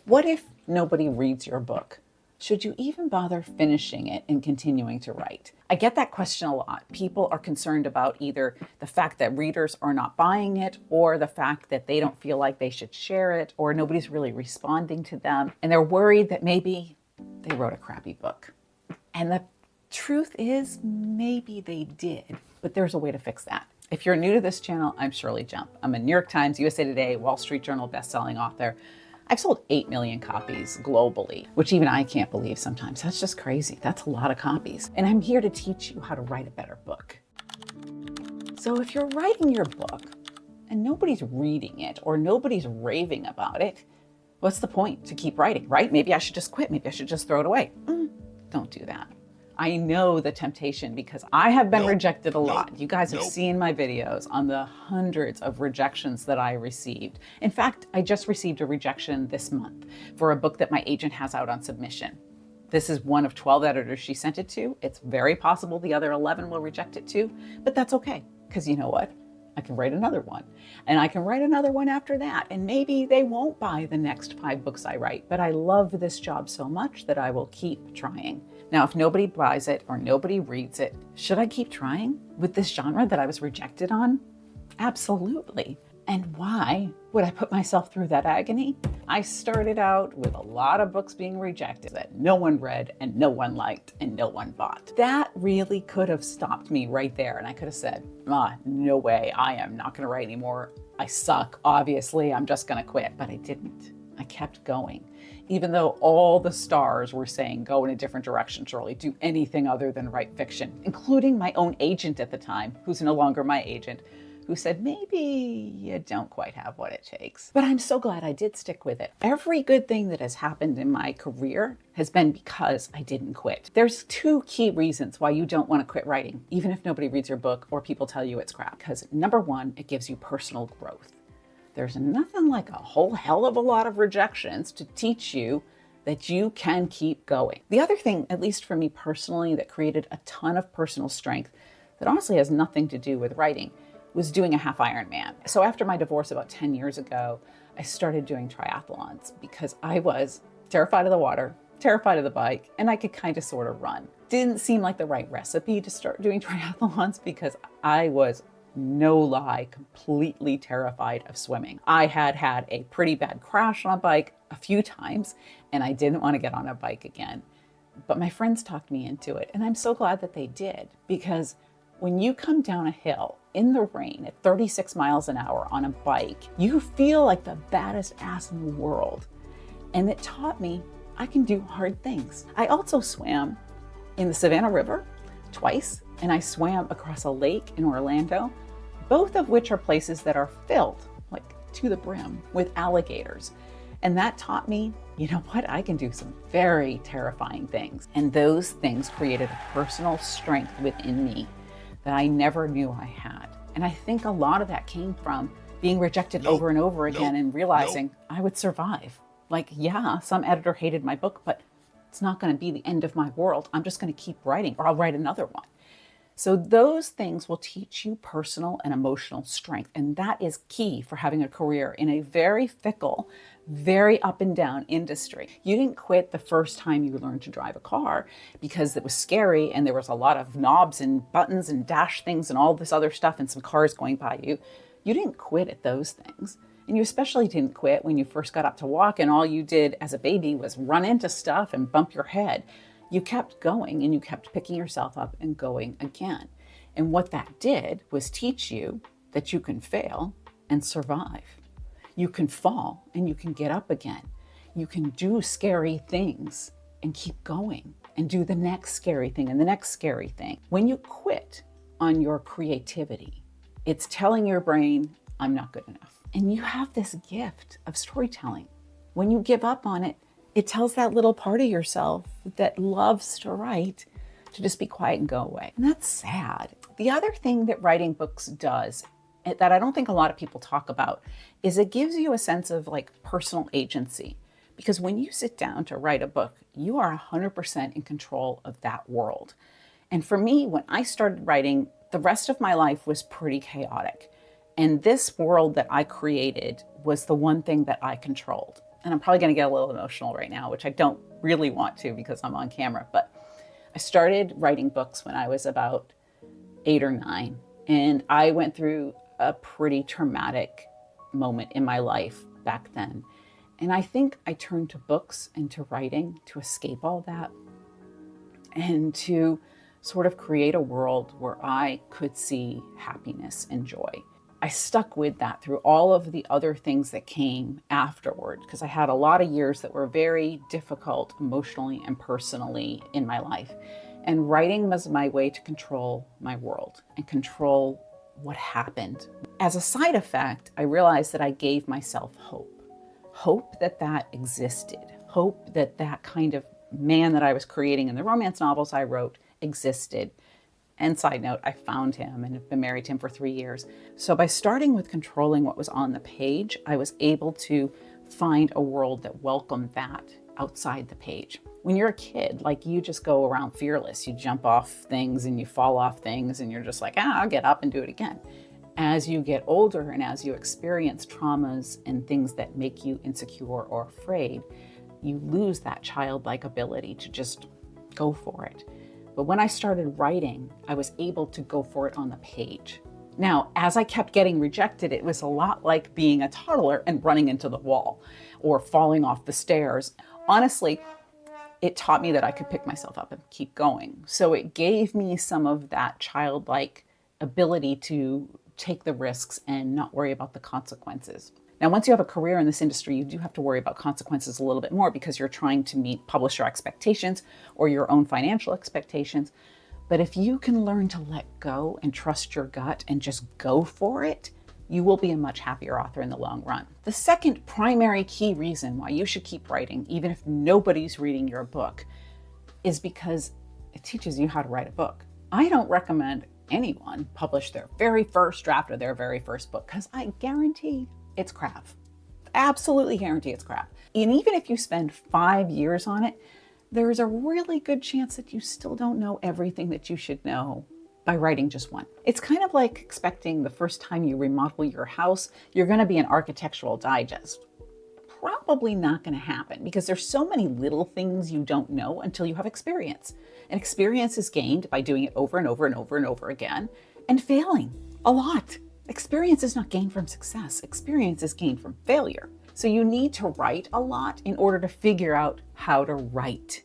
What if nobody reads your book? Should you even bother finishing it and continuing to write? I get that question a lot. People are concerned about either the fact that readers are not buying it, or the fact that they don't feel like they should share it, or nobody's really responding to them. And they're worried that maybe they wrote a crappy book. And the truth is, maybe they did, but there's a way to fix that. If you're new to this channel, I'm Shirley Jump. I'm a New York Times, USA Today, Wall Street Journal bestselling author. I've sold 8 million copies globally, which even I can't believe sometimes. That's just crazy. That's a lot of copies. And I'm here to teach you how to write a better book. So if you're writing your book and nobody's reading it or nobody's raving about it, what's the point to keep writing, right? Maybe I should just quit. Maybe I should just throw it away. Don't do that. I know the temptation because I have been rejected a lot. You guys have seen my videos on the hundreds of rejections that I received. In fact, I just received a rejection this month for a book that my agent has out on submission. This is one of 12 editors she sent it to. It's very possible the other 11 will reject it too, but that's okay, because you know what? I can write another one, and I can write another one after that, and maybe they won't buy the next 5 books I write, but I love this job so much that I will keep trying. Now, if nobody buys it or nobody reads it, should I keep trying with this genre that I was rejected on? Absolutely. And why would I put myself through that agony? I started out with a lot of books being rejected that no one read and no one liked and no one bought. That really could have stopped me right there. And I could have said, no way, I am not gonna write anymore. I suck, obviously, I'm just gonna quit. But I didn't. I kept going. Even though all the stars were saying, go in a different direction, Shirley, do anything other than write fiction, including my own agent at the time, who's no longer my agent, who said, maybe you don't quite have what it takes. But I'm so glad I did stick with it. Every good thing that has happened in my career has been because I didn't quit. There's 2 key reasons why you don't want to quit writing, even if nobody reads your book or people tell you it's crap. Because number 1, it gives you personal growth. There's nothing like a whole hell of a lot of rejections to teach you that you can keep going. The other thing, at least for me personally, that created a ton of personal strength that honestly has nothing to do with writing was doing a half Ironman. So after my divorce about 10 years ago, I started doing triathlons because I was terrified of the water, terrified of the bike, and I could kind of sort of run. Didn't seem like the right recipe to start doing triathlons because I was, no lie, completely terrified of swimming. I had had a pretty bad crash on a bike a few times, and I didn't want to get on a bike again. But my friends talked me into it, and I'm so glad that they did, because when you come down a hill in the rain at 36 miles an hour on a bike, you feel like the baddest ass in the world. And it taught me I can do hard things. I also swam in the Savannah River twice, and I swam across a lake in Orlando, both of which are places that are filled, like to the brim, with alligators. And that taught me, you know what, I can do some very terrifying things. And those things created a personal strength within me that I never knew I had. And I think a lot of that came from being rejected over and over again and realizing I would survive. Like, yeah, some editor hated my book, but it's not going to be the end of my world. I'm just going to keep writing, or I'll write another one. So those things will teach you personal and emotional strength. And that is key for having a career in a very fickle, very up and down industry. You didn't quit the first time you learned to drive a car because it was scary and there was a lot of knobs and buttons and dash things and all this other stuff and some cars going by you. You didn't quit at those things. And you especially didn't quit when you first got up to walk and all you did as a baby was run into stuff and bump your head. You kept going and you kept picking yourself up and going again. And what that did was teach you that you can fail and survive. You can fall and you can get up again. You can do scary things and keep going and do the next scary thing and the next scary thing. When you quit on your creativity, it's telling your brain, I'm not good enough. And you have this gift of storytelling. When you give up on it, it tells that little part of yourself that loves to write to just be quiet and go away. And that's sad. The other thing that writing books does that I don't think a lot of people talk about is it gives you a sense of like personal agency. Because when you sit down to write a book, you are 100% in control of that world. And for me, when I started writing, the rest of my life was pretty chaotic. And this world that I created was the one thing that I controlled. and I'm probably going to get a little emotional right now, which I don't really want to because I'm on camera, but I started writing books when I was about 8 or 9, and I went through a pretty traumatic moment in my life back then. And I think I turned to books and to writing to escape all that and to sort of create a world where I could see happiness and joy. I stuck with that through all of the other things that came afterward, because I had a lot of years that were very difficult emotionally and personally in my life. And writing was my way to control my world and control what happened. As a side effect, I realized that I gave myself hope. Hope that that existed. Hope that that kind of man that I was creating in the romance novels I wrote existed. And side note, I found him and have been married to him for 3 years. So by starting with controlling what was on the page, I was able to find a world that welcomed that outside the page. When you're a kid, like, you just go around fearless. You jump off things and you fall off things and you're just like, I'll get up and do it again. As you get older and as you experience traumas and things that make you insecure or afraid, you lose that childlike ability to just go for it. But when I started writing, I was able to go for it on the page. Now, as I kept getting rejected, it was a lot like being a toddler and running into the wall or falling off the stairs. Honestly, it taught me that I could pick myself up and keep going. So it gave me some of that childlike ability to take the risks and not worry about the consequences. Now, once you have a career in this industry, you do have to worry about consequences a little bit more because you're trying to meet publisher expectations or your own financial expectations. But if you can learn to let go and trust your gut and just go for it, you will be a much happier author in the long run. The second primary key reason why you should keep writing, even if nobody's reading your book, is because it teaches you how to write a book. I don't recommend anyone publish their very first draft of their very first book because I guarantee it's crap. Absolutely guarantee it's crap. And even if you spend 5 years on it, there's a really good chance that you still don't know everything that you should know by writing just one. It's kind of like expecting the first time you remodel your house, you're going to be an architectural digest. Probably not going to happen because there's so many little things you don't know until you have experience. And experience is gained by doing it over and over and over and over again and failing a lot. Experience is not gained from success. Experience is gained from failure. So you need to write a lot in order to figure out how to write.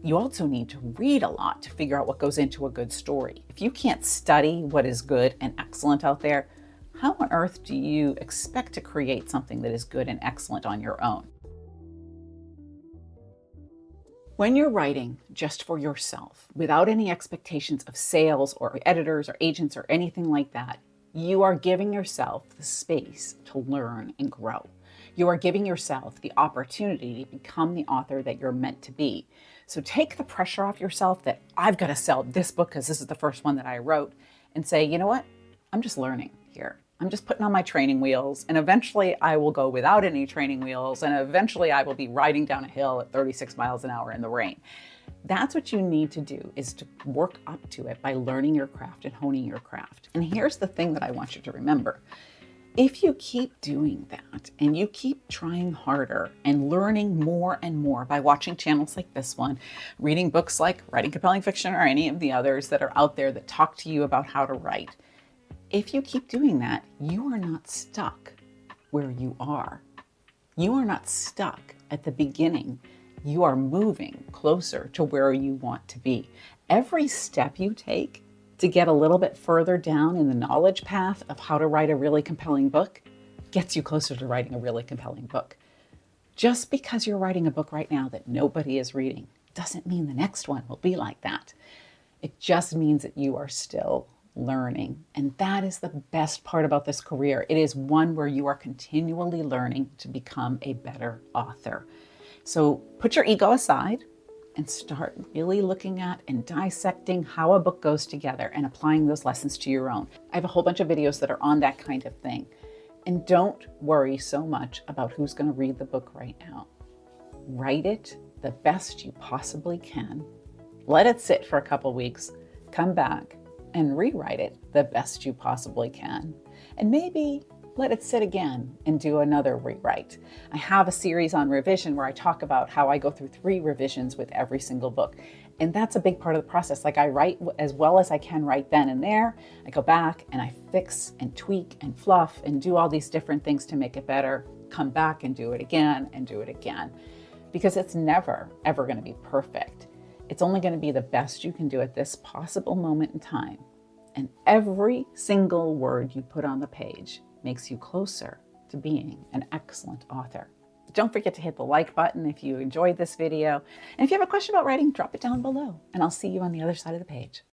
You also need to read a lot to figure out what goes into a good story. If you can't study what is good and excellent out there, how on earth do you expect to create something that is good and excellent on your own? When you're writing just for yourself, without any expectations of sales or editors or agents or anything like that, you are giving yourself the space to learn and grow. You are giving yourself the opportunity to become the author that you're meant to be. So take the pressure off yourself that I've got to sell this book because this is the first one that I wrote, and say, you know what? I'm just learning here. I'm just putting on my training wheels, and eventually I will go without any training wheels, and eventually I will be riding down a hill at 36 miles an hour in the rain. That's what you need to do, is to work up to it by learning your craft and honing your craft. And here's the thing that I want you to remember. If you keep doing that and you keep trying harder and learning more and more by watching channels like this one, reading books like Writing Compelling Fiction or any of the others that are out there that talk to you about how to write, if you keep doing that, you are not stuck where you are. You are not stuck at the beginning. You are moving closer to where you want to be. Every step you take to get a little bit further down in the knowledge path of how to write a really compelling book gets you closer to writing a really compelling book. Just because you're writing a book right now that nobody is reading doesn't mean the next one will be like that. It just means that you are still learning. And that is the best part about this career. It is one where you are continually learning to become a better author. So put your ego aside and start really looking at and dissecting how a book goes together and applying those lessons to your own. I have a whole bunch of videos that are on that kind of thing. And don't worry so much about who's going to read the book right now. Write it the best you possibly can. Let it sit for a couple weeks. Come back and rewrite it the best you possibly can. And maybe let it sit again and do another rewrite. I have a series on revision where I talk about how I go through 3 revisions with every single book. And that's a big part of the process. Like I write as well as I can right then and there. I go back and I fix and tweak and fluff and do all these different things to make it better. Come back and do it again and do it again. Because it's never, ever going to be perfect. It's only going to be the best you can do at this possible moment in time. And every single word you put on the page makes you closer to being an excellent author. Don't forget to hit the like button if you enjoyed this video. And if you have a question about writing, drop it down below, and I'll see you on the other side of the page.